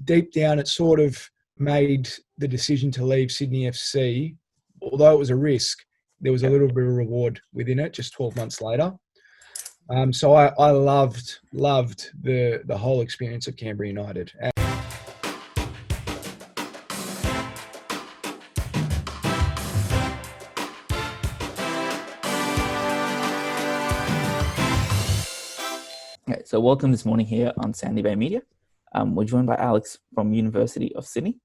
deep down, it sort of made the decision to leave Sydney FC. Although it was a risk, there was a little bit of reward within it just 12 months later. So I loved the whole experience of Canberra United. Okay, so welcome this morning here on Sandy Bay Media. We're joined by Alex from University of Sydney,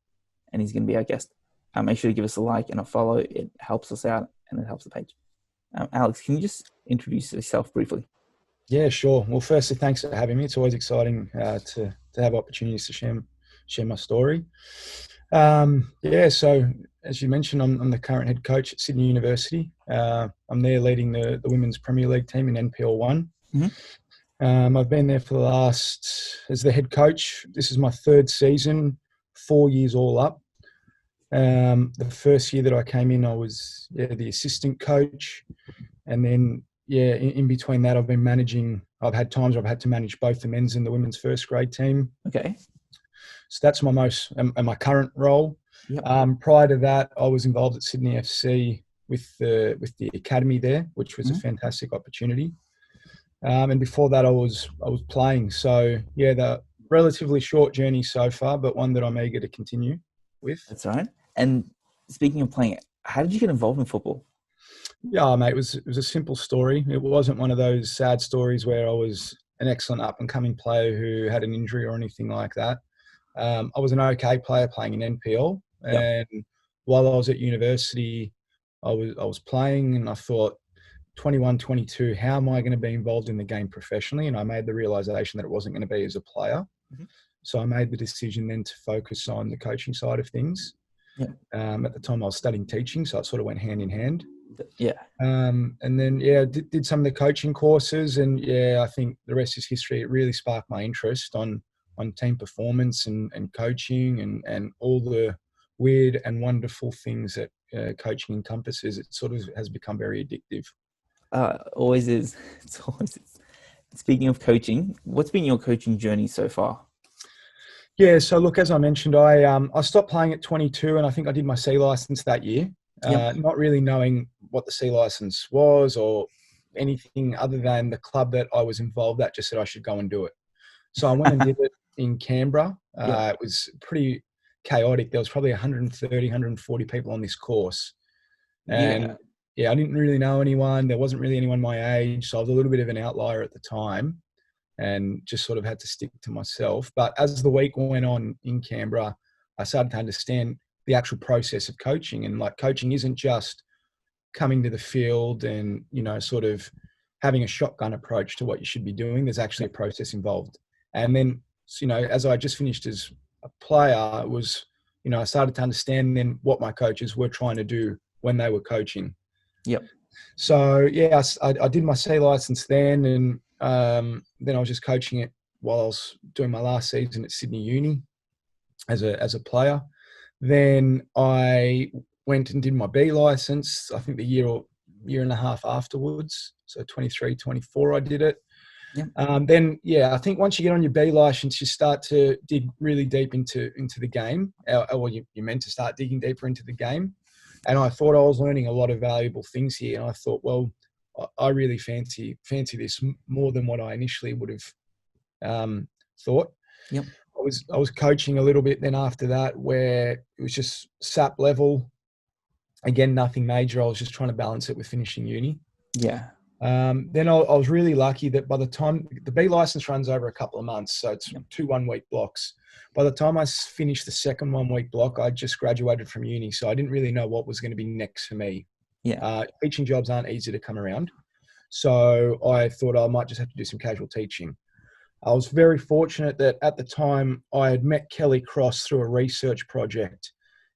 and he's going to be our guest. Make sure to give us a like and a follow. It helps us out and it helps the page. Alex, can you just introduce yourself briefly? Yeah, sure. Well, firstly, thanks for having me. It's always exciting to have opportunities to share my story. So as you mentioned, I'm the current head coach at Sydney University. I'm there leading the Women's Premier League team in NPL 1. Mm-hmm. I've been there for as the head coach. This is my third season, 4 years all up. The first year that I came in, I was the assistant coach. And then, in between that, I've been managing. I've had times where I've had to manage both the men's and the women's first grade team. Okay. So that's my current role. Yep. Prior to that, I was involved at Sydney FC with the academy there, which was a fantastic opportunity. And before that, I was playing. So the relatively short journey so far, but one that I'm eager to continue with. That's right. And speaking of playing, how did you get involved in football? Yeah, mate, it was a simple story. It wasn't one of those sad stories where I was an excellent up and coming player who had an injury or anything like that. I was an okay player playing in NPL, and while I was at university, I was playing, and I thought, 21, 22, how am I going to be involved in the game professionally? And I made the realization that it wasn't going to be as a player. Mm-hmm. So I made the decision then to focus on the coaching side of things. Yeah. At the time I was studying teaching, so it sort of went hand in hand. Yeah. And then, did some of the coaching courses, and I think the rest is history. It really sparked my interest on team performance and coaching and all the weird and wonderful things that coaching encompasses. It sort of has become very addictive. Always is. It's always is. Speaking of coaching, what's been your coaching journey so far? Yeah, so look, as I mentioned, I stopped playing at 22, and I think I did my C license that year. Not really knowing what the C license was or anything other than the club that I was involved at just said I should go and do it. So I went and did it in Canberra. It was pretty chaotic. There was probably 130, 140 people on this course. And I didn't really know anyone. There wasn't really anyone my age. So I was a little bit of an outlier at the time and just sort of had to stick to myself. But as the week went on in Canberra, I started to understand the actual process of coaching. And like, coaching isn't just coming to the field and, sort of having a shotgun approach to what you should be doing. There's actually a process involved. And then, as I just finished as a player, it was, I started to understand then what my coaches were trying to do when they were coaching. Yep. So, I did my C license then, and then I was just coaching it while I was doing my last season at Sydney Uni as a player. Then I went and did my B license, I think the year and a half afterwards. So 23, 24, I did it. Yeah. Then, I think once you get on your B license, you start to dig really deep into the game. Or you're meant to start digging deeper into the game. And I thought I was learning a lot of valuable things here. And I thought, well, I really fancy this more than what I initially would have thought. Yep. I was coaching a little bit then after that, where it was just SAP level. Again, nothing major. I was just trying to balance it with finishing uni. Yeah. Then I was really lucky that by the time the B license runs over a couple of months, so it's 2 1-week blocks. By the time I finished the second 1-week block, I just graduated from uni, so I didn't really know what was going to be next for me. Yeah. Teaching jobs aren't easy to come around, so I thought I might just have to do some casual teaching. I was very fortunate that at the time I had met Kelly Cross through a research project.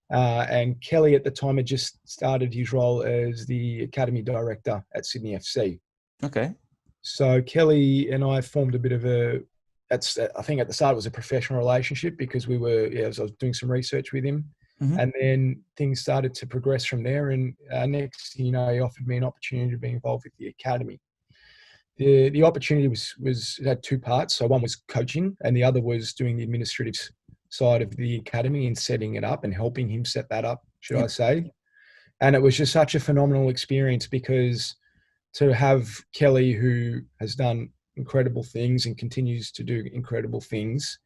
And Kelly at the time had just started his role as the academy director at Sydney FC. Okay. So Kelly and I formed a bit of I think at the start it was a professional relationship because I was doing some research with him. Mm-hmm. And then things started to progress from there. And next thing you know, he offered me an opportunity to be involved with the academy. The opportunity had 2 parts. So one was coaching and the other was doing the administrative side of the academy and setting it up and helping him set that up, should Yep. I say. And it was just such a phenomenal experience because to have Kelly, who has done incredible things and continues to do incredible things,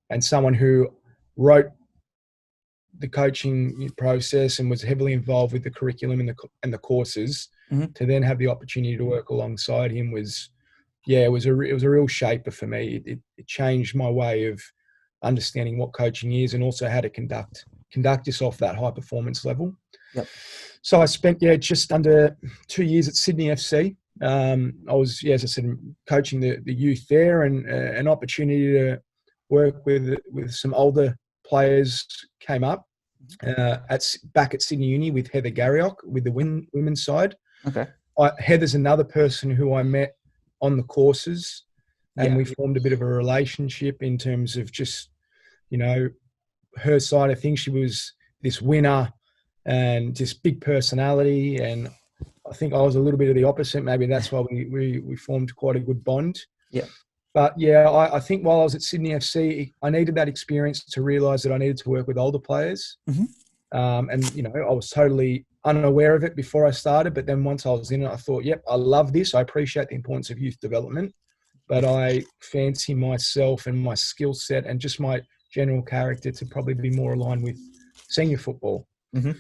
and someone who wrote the coaching process and was heavily involved with the curriculum and the courses, to then have the opportunity to work alongside him was, it was a real shaper for me. It changed my way of understanding what coaching is and also how to conduct yourself at that high performance level. Yep. So I spent just under 2 years at Sydney FC. I was, as I said, coaching the youth there, and an opportunity to work with some older players came up back at Sydney Uni with Heather Garriock with the women's side. Okay. Heather's another person who I met on the courses, and we formed a bit of a relationship in terms of just, her side of things. She was this winner and just big personality, and I think I was a little bit of the opposite. Maybe that's why we formed quite a good bond. Yeah. But I think while I was at Sydney FC, I needed that experience to realise that I needed to work with older players. Mm-hmm. And I was totally unaware of it before I started. But then once I was in it, I thought, yep, I love this. I appreciate the importance of youth development, but I fancy myself and my skill set and just my general character to probably be more aligned with senior football. Mm-hmm.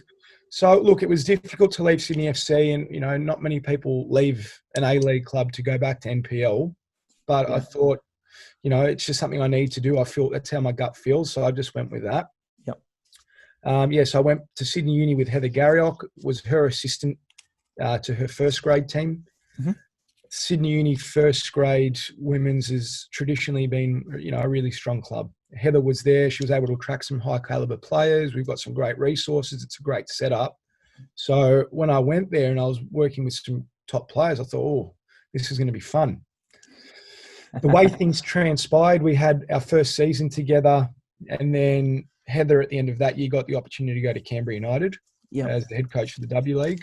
So, look, it was difficult to leave Sydney FC, and, not many people leave an A-League club to go back to NPL. But I thought, it's just something I need to do. I feel that's how my gut feels. So I just went with that. Yep. So I went to Sydney Uni with Heather Garriock, was her assistant to her first grade team. Mm-hmm. Sydney Uni first grade women's has traditionally been, a really strong club. Heather was there. She was able to attract some high caliber players. We've got some great resources. It's a great setup. So when I went there and I was working with some top players, I thought, this is going to be fun. The way things transpired, we had our first season together, and then Heather at the end of that year got the opportunity to go to Canberra United as the head coach for the W League.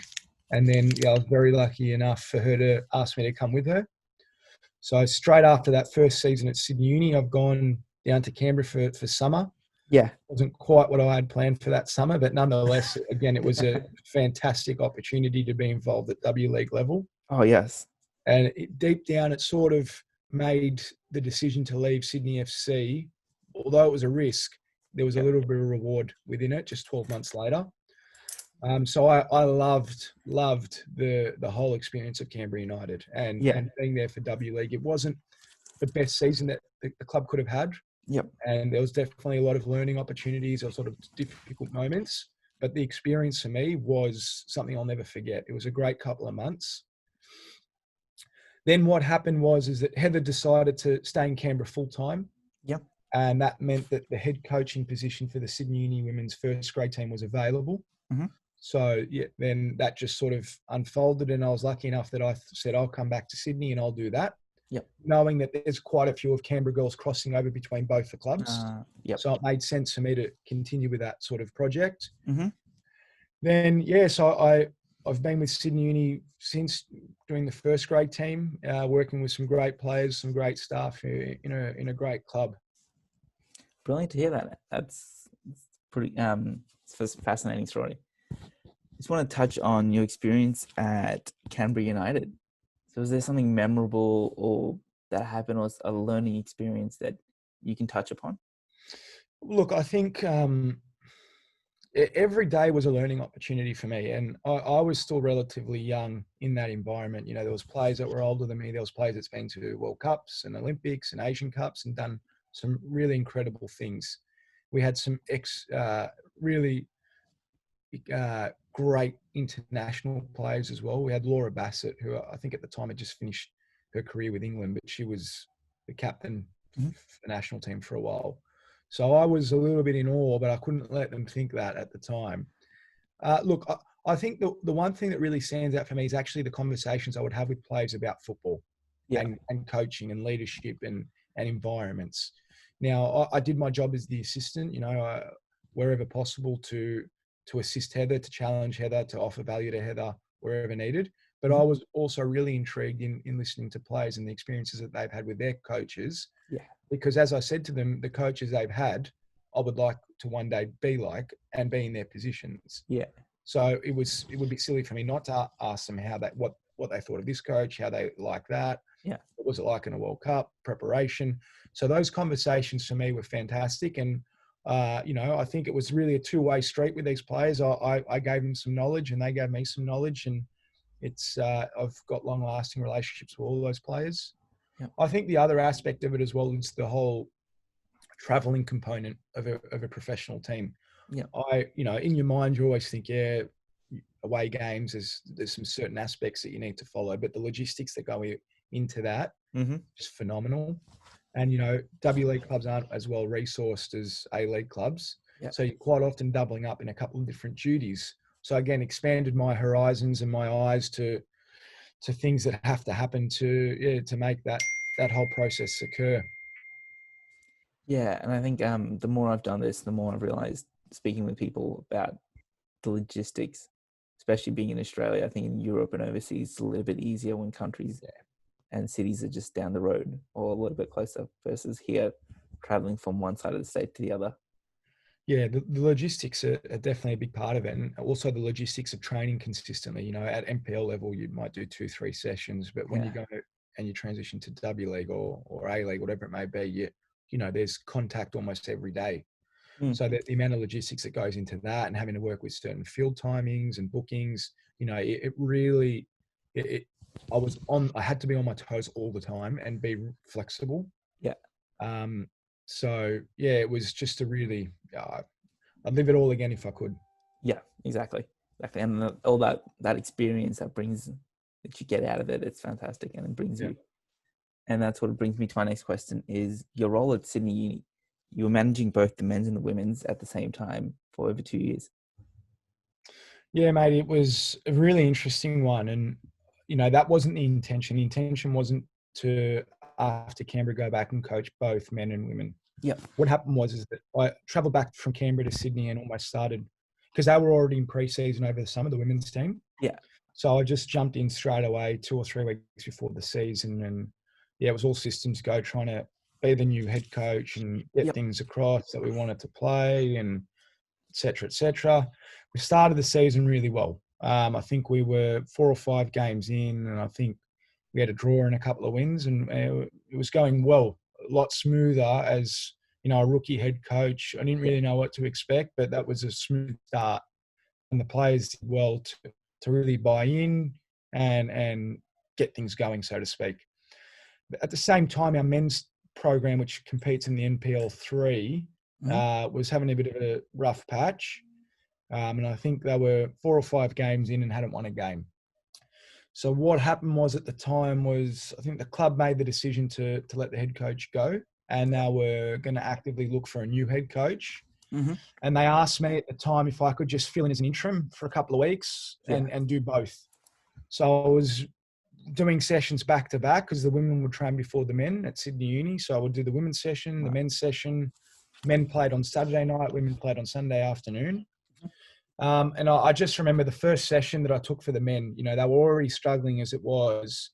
And then I was very lucky enough for her to ask me to come with her. So straight after that first season at Sydney Uni, I've gone down to Canberra for summer. Yeah. It wasn't quite what I had planned for that summer, but nonetheless, again, it was a fantastic opportunity to be involved at W League level. Oh, yes. And deep down, it sort of made the decision to leave Sydney FC. Although it was a risk, there was a little bit of reward within it just 12 months later. So I loved the whole experience of Canberra United and being there for W League. It wasn't the best season that the club could have had. Yep. And there was definitely a lot of learning opportunities or sort of difficult moments. But the experience for me was something I'll never forget. It was a great couple of months. Then what happened is that Heather decided to stay in Canberra full time. Yep. And that meant that the head coaching position for the Sydney Uni women's first grade team was available. Mm-hmm. So then that just sort of unfolded, and I was lucky enough that I said, I'll come back to Sydney and I'll do that. Yep. Knowing that there's quite a few of Canberra girls crossing over between both the clubs. So it made sense for me to continue with that sort of project. Mm-hmm. Then, so I've been with Sydney Uni since doing the first grade team, working with some great players, some great staff in a great club. Brilliant to hear that. That's pretty it's a fascinating story. Just want to touch on your experience at Canberra United. So was there something memorable or that happened, or a learning experience that you can touch upon? Look, I think every day was a learning opportunity for me, and I was still relatively young in that environment. There was players that were older than me. There was players that's been to World Cups and Olympics and Asian Cups and done some really incredible things. We had some really great international players as well. We had Laura Bassett, who I think at the time had just finished her career with England, but she was the captain for the national team for a while. So I was a little bit in awe, but I couldn't let them think that at the time. Look, I think the one thing that really stands out for me is actually the conversations I would have with players about football and coaching and leadership and environments. Now, I did my job as the assistant, wherever possible to assist Heather, to challenge Heather, to offer value to Heather wherever needed. But I was also really intrigued in listening to players and the experiences that they've had with their coaches. Yeah. Because as I said to them, the coaches they've had I would like to one day be like and be in their positions. Yeah. So it would be silly for me not to ask them what they thought of this coach, how they like that. Yeah. What was it like in a World Cup preparation? So those conversations for me were fantastic. And, I think it was really a two-way street with these players. I gave them some knowledge and they gave me some knowledge, and I've got long-lasting relationships with all those players. Yeah. I think the other aspect of it as well is the whole traveling component of a professional team. Yeah. In your mind, you always think, away games, there's some certain aspects that you need to follow, but the logistics that go into that is phenomenal. And, W League clubs aren't as well resourced as A League clubs. Yep. So you're quite often doubling up in a couple of different duties. So again, expanded my horizons and my eyes to things that have to happen to make that whole process occur. Yeah. And I think the more I've done this, the more I've realized, speaking with people about the logistics, especially being in Australia, I think in Europe and overseas, it's a little bit easier when countries and cities are just down the road or a little bit closer versus here traveling from one side of the state to the other. Yeah, the logistics are definitely a big part of it. And also the logistics of training consistently. At NPL level, you might do 2-3 sessions, but when you go and you transition to W League or A League, whatever it may be, there's contact almost every day. So the amount of logistics that goes into that and having to work with certain field timings and bookings, it really, I had to be on my toes all the time and be flexible. Yeah. It was just a really, I'd live it all again if I could. Yeah, exactly. And all that experience that you get out of it, it's fantastic. And it brings you, and that's what brings me to my next question is your role at Sydney Uni. You were managing both the men's and the women's at the same time for over 2 years. Yeah, mate, it was a really interesting one. And, that wasn't the intention. The intention wasn't to, after Canberra, go back and coach both men and women. Yeah. What happened was that I travelled back from Canberra to Sydney and almost started, because they were already in pre-season over the summer, the women's team. Yeah. So I just jumped in straight away 2 or 3 weeks before the season. And, it was all systems go, trying to be the new head coach and get things across that we wanted to play and et cetera, et cetera. We started the season really well. I think we were 4 or 5 games in, and I think we had a draw and a couple of wins, and it was going well, a lot smoother as, a rookie head coach. I didn't really know what to expect, but that was a smooth start. And the players did well to really buy in and get things going, so to speak. But at the same time, our men's program, which competes in the NPL 3, was having a bit of a rough patch. And I think they were 4 or 5 games in and hadn't won a game. So what happened was at the time was I think the club made the decision to let the head coach go, and they were going to actively look for a new head coach. And they asked me at the time if I could just fill in as an interim for a couple of weeks and do both. So I was doing sessions back to back because the women would train before the men at Sydney Uni. So I would do the women's session, the men's session. Men played on Saturday night, women played on Sunday afternoon. And I just remember the first session that I took for the men, they were already struggling as it was.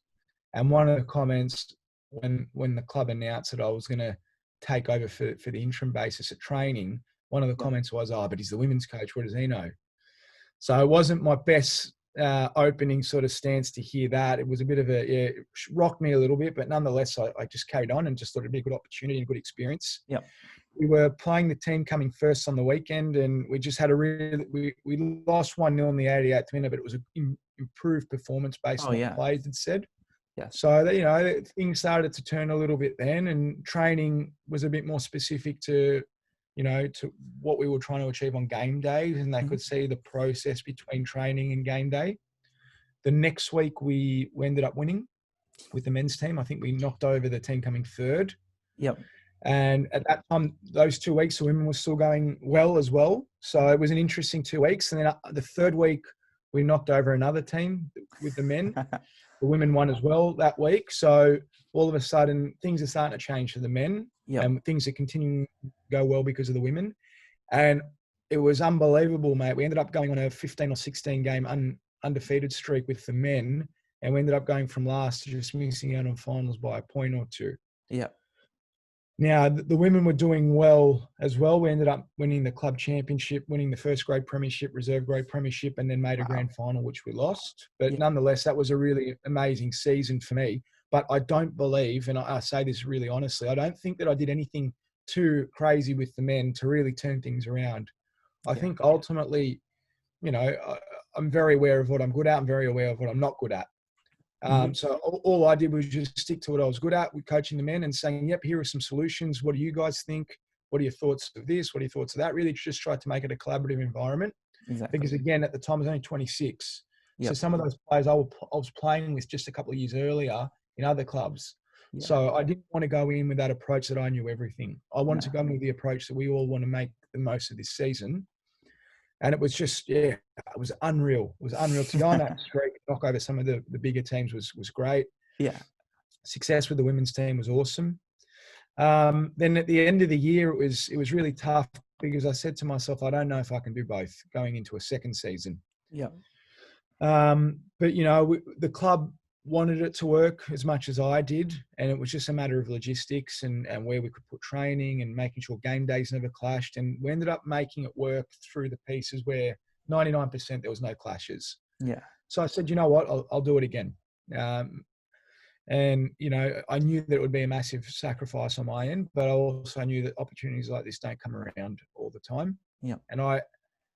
And one of the comments when the club announced that I was going to take over for the interim basis at training, one of the comments was, but he's the women's coach. What does he know? So it wasn't my best opening sort of stance to hear that. It was a bit of it rocked me a little bit, but nonetheless, I just carried on and just thought it'd be a good opportunity and a good experience. Yeah. We were playing the team coming first on the weekend, and we just had we lost 1-0 in the 88th minute, but it was an improved performance based on what players had said. Yeah. So, things started to turn a little bit then, and training was a bit more specific to what we were trying to achieve on game day, and they could see the process between training and game day. The next week we ended up winning with the men's team. I think we knocked over the team coming third. Yep. And at that time, those 2 weeks, the women were still going well as well. So it was an interesting 2 weeks. And then the third week, we knocked over another team with the men. The women won as well that week. So all of a sudden, things are starting to change for the men. Yep. And things are continuing to go well because of the women. And it was unbelievable, mate. We ended up going on a 15 or 16 game undefeated streak with the men. And we ended up going from last to just missing out on finals by a point or two. Yeah. Now, the women were doing well as well. We ended up winning the club championship, winning the first grade premiership, reserve grade premiership, and then made a grand final, which we lost. But nonetheless, that was a really amazing season for me. But I don't believe, and I say this really honestly, I don't think that I did anything too crazy with the men to really turn things around. I think ultimately, you know, I'm very aware of what I'm good at. I'm very aware of what I'm not good at. So all I did was just stick to what I was good at with coaching the men and saying, yep, here are some solutions. What do you guys think? What are your thoughts of this? What are your thoughts of that? Really just tried to make it a collaborative environment. Exactly. Because again, at the time I was only 26. So some of those players I was playing with just a couple of years earlier in other clubs. So I didn't want to go in with that approach that I knew everything. I wanted to go in with the approach that we all want to make the most of this season. And it was just, it was unreal. It was unreal to go on that streak, knock over some of the bigger teams was great. Yeah. Success with the women's team was awesome. Then at the end of the year, it was really tough because I said to myself, I don't know if I can do both going into a second season. Yeah. But, you know, the club wanted it to work as much as I did. And it was just a matter of logistics and where we could put training and making sure game days never clashed. And we ended up making it work through the pieces where 99% there was no clashes. Yeah. So I said, you know what, I'll do it again. And, you know, I knew that it would be a massive sacrifice on my end, but I also knew that opportunities like this don't come around all the time. Yeah. And I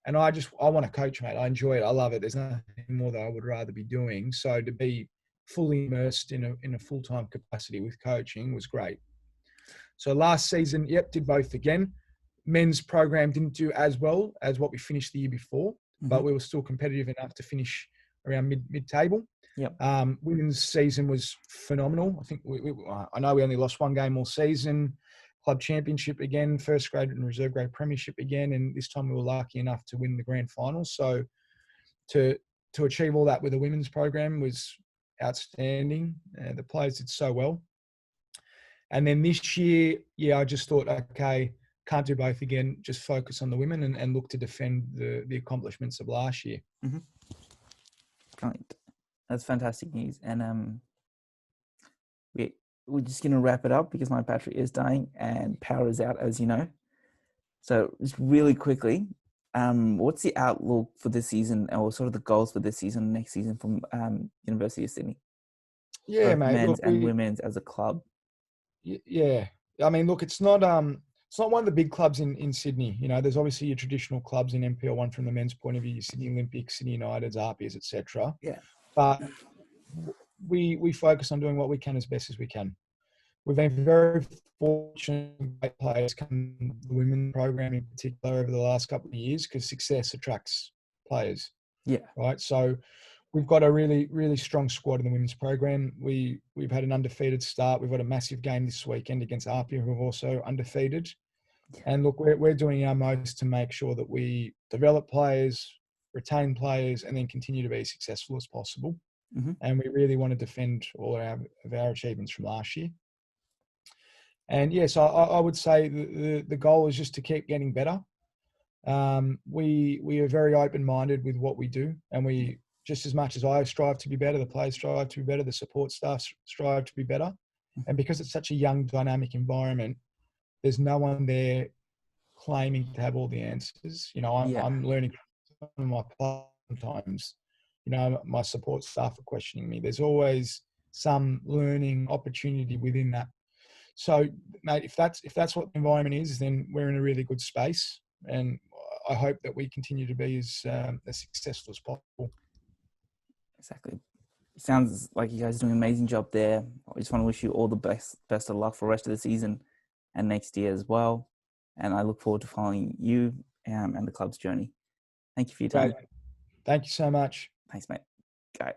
want to coach, mate. I enjoy it. I love it. There's nothing more that I would rather be doing. So to be fully immersed in a full-time capacity with coaching was great. So last season, did both again. Men's program didn't do as well as what we finished the year before, but we were still competitive enough to finish around mid-table. Women's season was phenomenal. I think I know we only lost one game all season. Club championship again, first grade and reserve grade premiership again, and this time we were lucky enough to win the grand final. So to achieve all that with a women's program was outstanding. The players did so well. And then this year, I just thought, okay, can't do both again. Just focus on the women and look to defend the accomplishments of last year. Right. That's fantastic news. And we're just going to wrap it up because my battery is dying and power is out, as you know. So just really quickly, what's the outlook for this season or sort of the goals for this season, next season from University of Sydney? Yeah, both mate. Men's Look, and women's as a club. Yeah. I mean, look, it's not one of the big clubs in Sydney. You know, there's obviously your traditional clubs in NPL1 from the men's point of view, Sydney Olympics, Sydney Uniteds, Epakis, etc. Yeah. But we focus on doing what we can as best as we can. We've been very fortunate, great players come in the women's program in particular over the last couple of years because success attracts players. Yeah. Right. So we've got a really, really strong squad in the women's program. We've had an undefeated start. We've got a massive game this weekend against Epakis, who are also undefeated. And look, we're doing our most to make sure that we develop players, retain players, and then continue to be as successful as possible. And we really want to defend all of our achievements from last year. And yes, I would say the goal is just to keep getting better. We are very open-minded with what we do, and we, just as much as I strive to be better, the players strive to be better, the support staff strive to be better. And because it's such a young, dynamic environment, there's no one there claiming to have all the answers. You know, I'm learning from my players sometimes. You know, my support staff are questioning me. There's always some learning opportunity within that. So, mate, if that's what the environment is, then we're in a really good space. And I hope that we continue to be as successful as possible. Exactly. Sounds like you guys are doing an amazing job there. I just want to wish you all the best of luck for the rest of the season and next year as well. And I look forward to following you and the club's journey. Thank you for your time. Great. Thank you so much. Thanks, mate. Great.